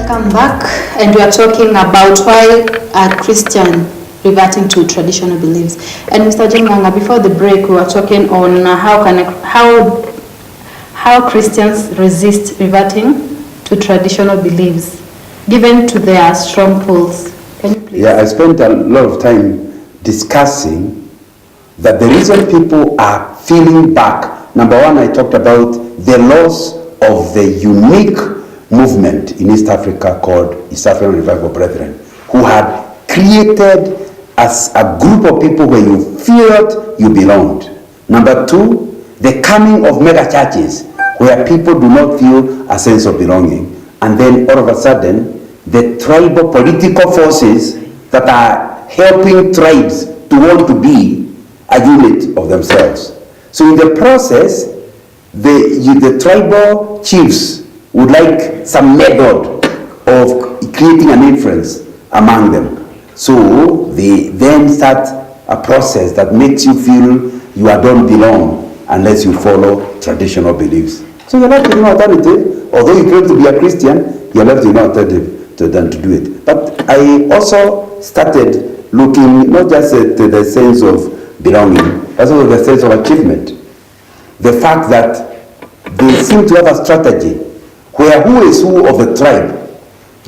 Welcome back, and we are talking about why a Christian reverting to traditional beliefs. And Mr. Jenganga, before the break, we were talking on how Christians resist reverting to traditional beliefs, given to their strong pulls. Can you please? Yeah, I spent a lot of time discussing that the reason people are feeling back. Number one, I talked about the loss of the unique movement in East Africa called East African Revival Brethren, who had created as a group of people where you felt you belonged. Number two, the coming of mega churches where people do not feel a sense of belonging. And then all of a sudden, the tribal political forces that are helping tribes to want to be a unit of themselves. So in the process, the tribal chiefs would like some method of creating an influence among them. So they then start a process that makes you feel you don't belong unless you follow traditional beliefs. So you're left with no alternative. Although you claim to be a Christian, you're left with no alternative to do it. But I also started looking not just at the sense of belonging, but also the sense of achievement. The fact that they seem to have a strategy where who is who of the tribe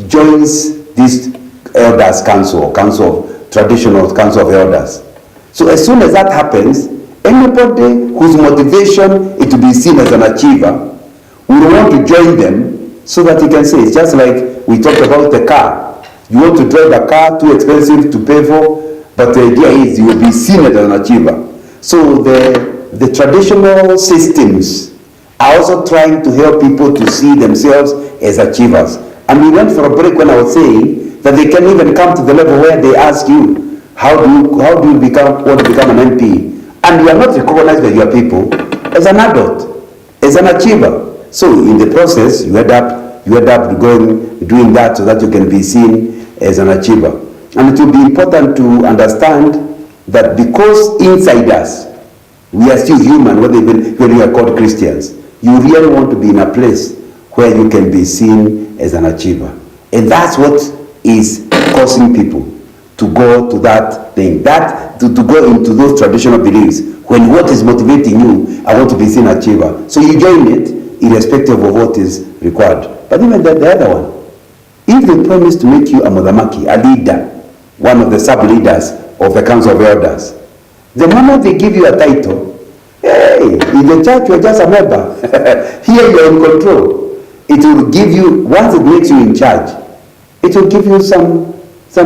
joins this elders council of traditional council of elders. So as soon as that happens, anybody whose motivation is to be seen as an achiever will want to join them so that he can say, it's just like we talked about the car. You want to drive a car, too expensive to pay for, but the idea is you will be seen as an achiever. So the traditional systems are also trying to help people to see themselves as achievers. And we went for a break when I was saying that they can even come to the level where they ask you, how do you want to become an MP? And you are not recognized by your people as an adult, as an achiever. So in the process, you end up doing that so that you can be seen as an achiever. And it will be important to understand that because inside us, we are still human, when we are called Christians, you really want to be in a place where you can be seen as an achiever. And that's what is causing people to go to that thing, to go into those traditional beliefs, when what is motivating you, I want to be seen achiever. So you join it, irrespective of what is required. But even the other one, if they promise to make you a Modamaki, a leader, one of the sub-leaders of the Council of Elders, the moment they give you a title, hey, in the church you're just a member. Here you're in control. It will give you, once it makes you in charge, it will give you some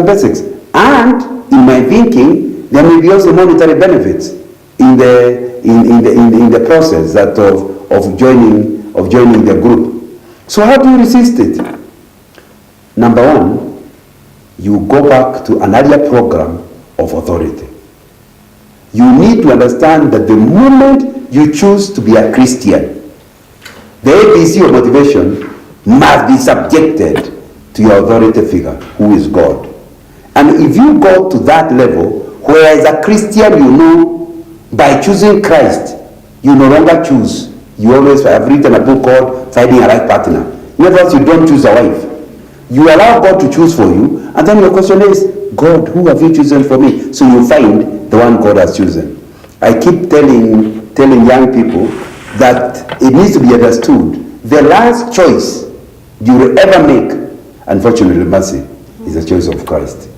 basics. And in my thinking, there may be also monetary benefits in the process that of joining the group. So how do you resist it? Number one, you go back to an earlier program of authority. You need to understand that the moment you choose to be a Christian, the ABC of motivation must be subjected to your authority figure, who is God. And if you go to that level, where as a Christian you know, by choosing Christ, you no longer choose. You always have written a book called Finding a Right Partner. In other words, you don't choose a wife. You allow God to choose for you, and then your question is, God, who have you chosen for me? So you find the one God has chosen. I keep telling young people that it needs to be understood. The last choice you will ever make, unfortunately, mercy, is the choice of Christ.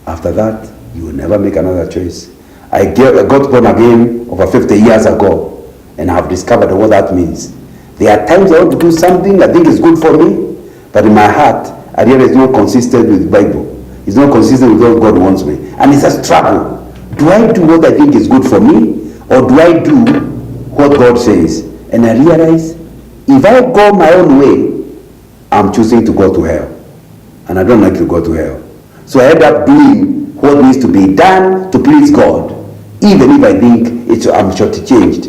After that, you will never make another choice. I got born again over 50 years ago, and I have discovered what that means. There are times I want to do something I think is good for me, but in my heart, I realize it's not consistent with the Bible. It's not consistent with what God wants me. And it's a struggle. Do I do what I think is good for me, or do I do what God says? And I realize, if I go my own way, I'm choosing to go to hell. And I don't like to go to hell. So I end up doing what needs to be done to please God, even if I think I'm shortchanged.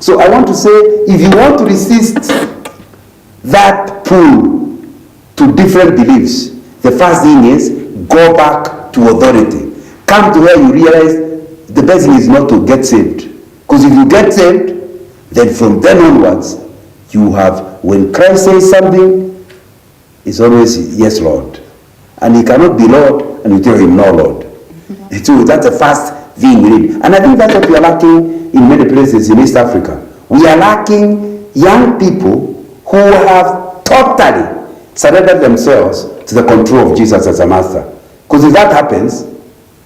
So I want to say, if you want to resist that pull to different beliefs, the first thing is, go back to authority. Come to where you realize the best thing is not to get saved. Because if you get saved, then from then onwards, you have, when Christ says something, is always, yes, Lord. And he cannot be Lord and you tell him, no, Lord. So that's the first thing we need. And I think that's what we are lacking in many places in East Africa. We are lacking young people who have totally surrendered themselves to the control of Jesus as a master. Because if that happens,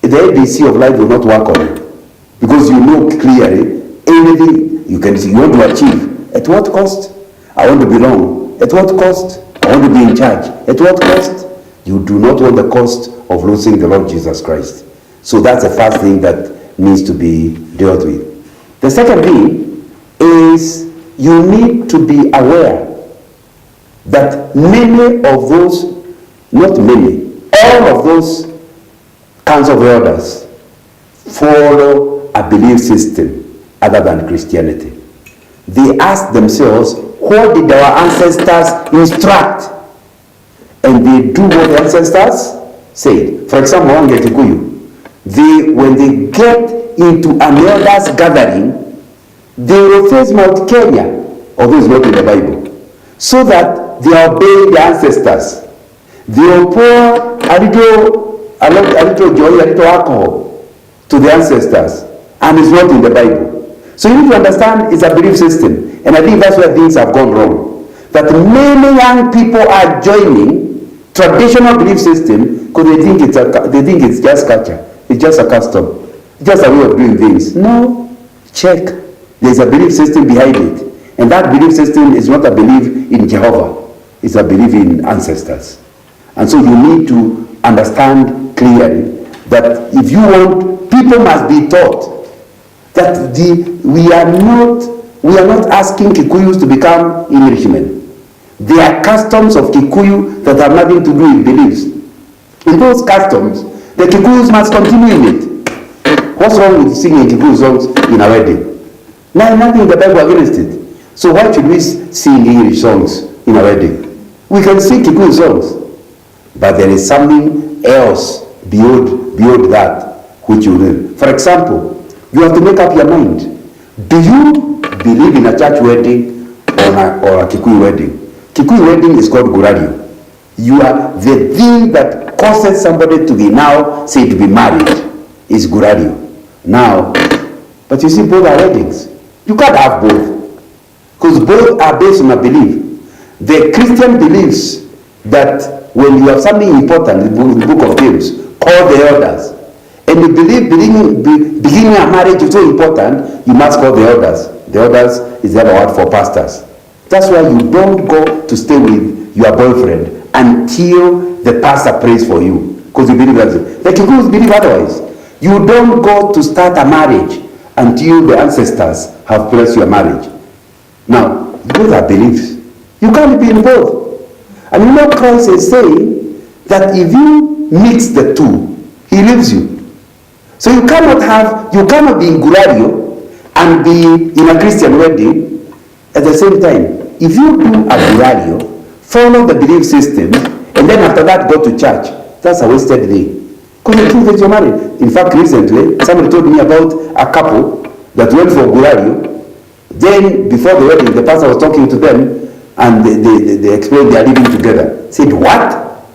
the ABC of life will not work on you. Because you know clearly anything you want to achieve. At what cost? I want to belong. At what cost? I want to be in charge. At what cost? You do not want the cost of losing the Lord Jesus Christ. So that's the first thing that needs to be dealt with. The second thing is you need to be aware that many of those, not many, all of those kinds of elders follow a belief system other than Christianity. They ask themselves, what did our ancestors instruct? And they do what the ancestors said. For example, Wange Kikuyu, when they get into an elders gathering, they will face Mount Kenya, although it's not in the Bible, so that they obey their ancestors. They will pour a little joy, a little alcohol to the ancestors, and it's not in the Bible. So you need to understand it's a belief system, and I think that's where things have gone wrong. That many young people are joining traditional belief system because they think it's just culture, it's just a custom, it's just a way of doing things. No, check. There's a belief system behind it, and that belief system is not a belief in Jehovah, it's a belief in ancestors. And so you need to understand clearly that if you want, people must be taught that we are not asking Kikuyus to become Englishmen. There are customs of Kikuyu that have nothing to do with beliefs. In those customs, the Kikuyus must continue in it. What's wrong with singing Kikuyu songs in a wedding? Nothing in the Bible against it. So why should we sing English songs in a wedding? We can sing Kikuyu songs. But there is something else beyond that which you will. For example, you have to make up your mind. Do you believe in a church wedding or a Kikuyu wedding? Kikuyu wedding is called Gurario. You are the thing that causes somebody to be now say to be married is Gurario. Now, but you see, both are weddings. You can't have both. Because both are based on a belief. The Christian believes that when you have something important, the book of James, call the elders. And you believe beginning a marriage is so important, you must call the elders. The elders is the other word for pastors. That's why you don't go to stay with your boyfriend until the pastor prays for you. Because you believe that. The Kikuyus believe otherwise. You don't go to start a marriage until the ancestors have blessed your marriage. Now, both are beliefs. You can't be in both. And you know Christ is saying that if you mix the two, he leaves you. So you cannot be in Gurario and be in a Christian wedding at the same time. If you do a Gurario, follow the belief system, and then after that go to church, that's a wasted day. Because the truth is you're married. In fact, recently, somebody told me about a couple that went for Gurario. Then, before the wedding, the pastor was talking to them, and they explained they are living together. Said, what?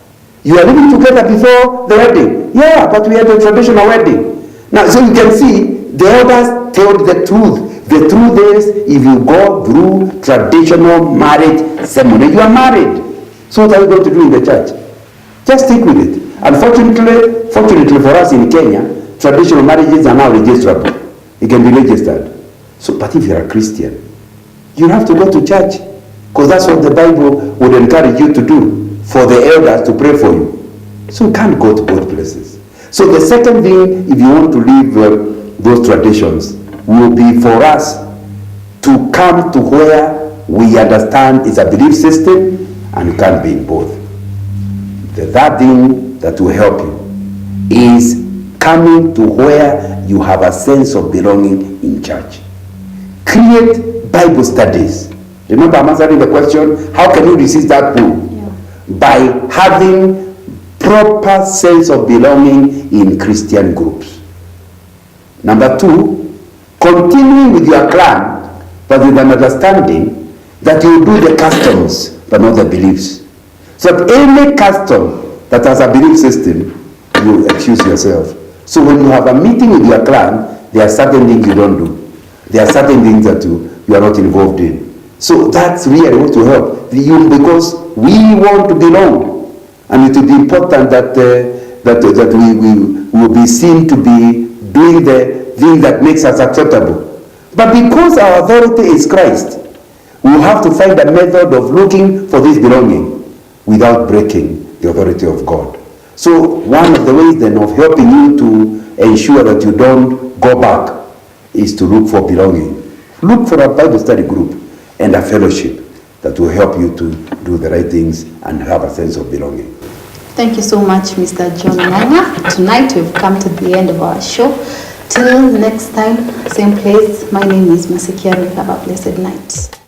You are living together before the wedding? Yeah, but we had a traditional wedding. Now, so you can see, the elders told the truth. The truth is, if you go through traditional marriage ceremony, you are married. So what are you going to do in the church? Just stick with it. Fortunately for us in Kenya, traditional marriages are now registrable. It can be registered. So, but if you're a Christian, you have to go to church. Because that's what the Bible would encourage you to do, for the elders to pray for you. So you can't go to both places. So the second thing, if you want to leave those traditions, will be for us to come to where we understand it's a belief system and you can't be in both. The third thing that will help you is coming to where you have a sense of belonging in church. Create Bible studies. Remember, I'm answering the question, how can you resist that pull? Yeah. By having proper sense of belonging in Christian groups. Number two, continuing with your clan, but with an understanding that you do the customs, but not the beliefs. So that any custom that has a belief system, you excuse yourself. So when you have a meeting with your clan, there are certain things you don't do. There are certain things that you are not involved in. So that's really what will help. Because we want to belong. And it will be important that we will be seen to be doing the thing that makes us acceptable. But because our authority is Christ, we will have to find a method of looking for this belonging without breaking the authority of God. So one of the ways then of helping you to ensure that you don't go back is to look for belonging. Look for a Bible study group and a fellowship that will help you to do the right things and have a sense of belonging. Thank you so much, Mr. John Ng'ang'a. Tonight we've come to the end of our show. Till next time, same place. My name is Masikiari. Have a blessed night.